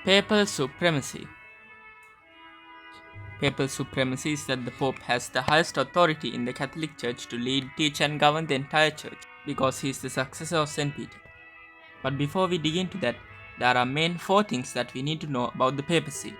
Papal Supremacy. Papal supremacy is that the Pope has the highest authority in the Catholic Church to lead, teach, and govern the entire Church because he is the successor of St. Peter. But before we dig into that, there are main four things that we need to know about the papacy.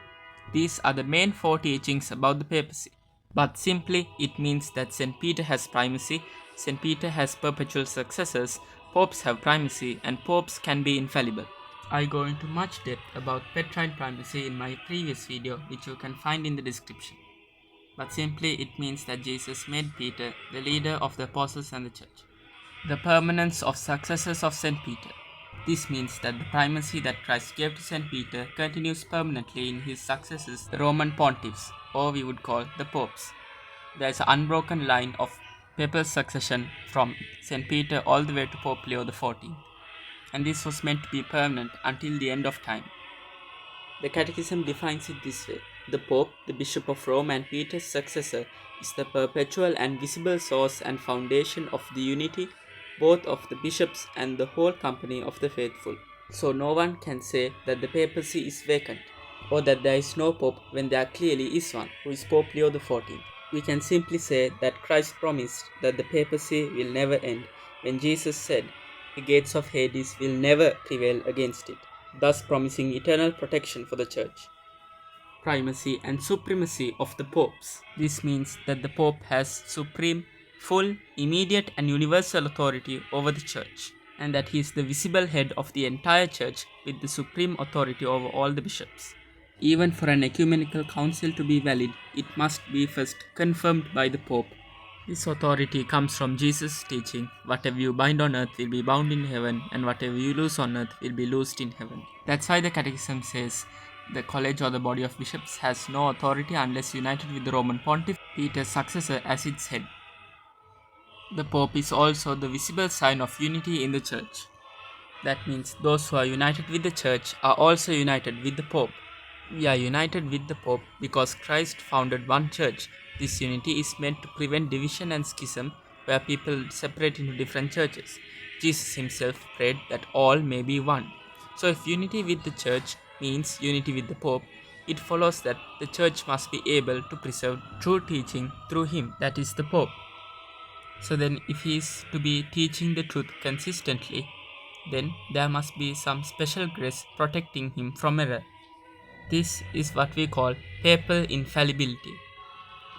These are the main four teachings about the papacy. But simply, it means that St. Peter has primacy, St. Peter has perpetual successors, popes have primacy, and popes can be infallible. I go into much depth about Petrine Primacy in my previous video, which you can find in the description. But simply, it means that Jesus made Peter the leader of the apostles and the church. The permanence of successors of St. Peter. This means that the primacy that Christ gave to St. Peter continues permanently in his successors, the Roman pontiffs, or we would call the popes. There is an unbroken line of papal succession from St. Peter all the way to Pope Leo XIV, and this was meant to be permanent until the end of time. The Catechism defines it this way: the Pope, the Bishop of Rome and Peter's successor, is the perpetual and visible source and foundation of the unity both of the bishops and the whole company of the faithful. So no one can say that the papacy is vacant, or that there is no Pope when there clearly is one, who is Pope Leo XIV. We can simply say that Christ promised that the papacy will never end when Jesus said, "The gates of Hades will never prevail against it," thus promising eternal protection for the Church. Primacy and supremacy of the popes. This means that the Pope has supreme, full, immediate and universal authority over the Church, and that he is the visible head of the entire Church with the supreme authority over all the bishops. Even for an ecumenical council to be valid, it must be first confirmed by the Pope. This authority comes from Jesus' teaching: whatever you bind on earth will be bound in heaven, and whatever you loose on earth will be loosed in heaven. That's why the Catechism says the college or the body of bishops has no authority unless united with the Roman Pontiff, Peter's successor, as its head. The Pope is also the visible sign of unity in the Church. That means those who are united with the Church are also united with the Pope. We are united with the Pope because Christ founded one Church. This unity is meant to prevent division and schism, where people separate into different churches. Jesus himself prayed that all may be one. So if unity with the Church means unity with the Pope, it follows that the Church must be able to preserve true teaching through him, that is the Pope. So then if he is to be teaching the truth consistently, then there must be some special grace protecting him from error. This is what we call papal infallibility.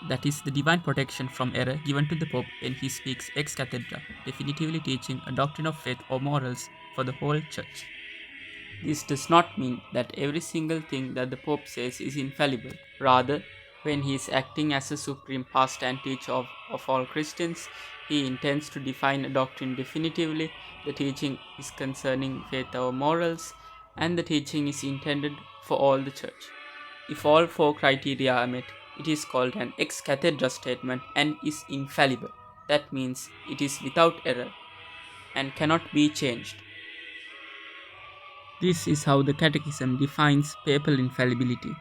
That is the divine protection from error given to the Pope when he speaks ex cathedra, definitively teaching a doctrine of faith or morals for the whole Church. This does not mean that every single thing that the Pope says is infallible. Rather, when he is acting as a supreme pastor and teacher of all Christians, he intends to define a doctrine definitively. The teaching is concerning faith or morals, and the teaching is intended for all the Church. If all four criteria are met, it is called an ex cathedra statement and is infallible. That means it is without error and cannot be changed. This is how the Catechism defines papal infallibility.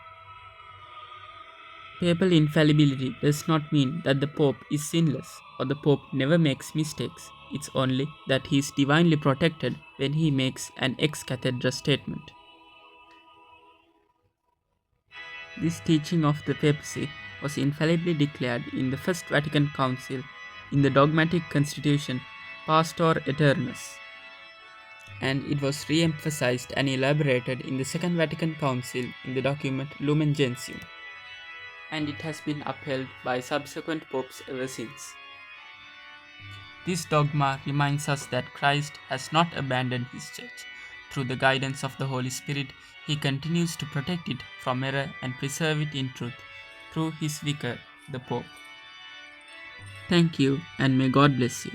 Papal infallibility does not mean that the Pope is sinless or the Pope never makes mistakes. It's only that he is divinely protected when he makes an ex cathedra statement. This teaching of the papacy was infallibly declared in the First Vatican Council in the dogmatic constitution Pastor Aeternus, and it was re-emphasized and elaborated in the Second Vatican Council in the document Lumen Gentium, and it has been upheld by subsequent popes ever since. This dogma reminds us that Christ has not abandoned his Church. Through the guidance of the Holy Spirit, he continues to protect it from error and preserve it in truth through his vicar, the Pope. Thank you, and may God bless you.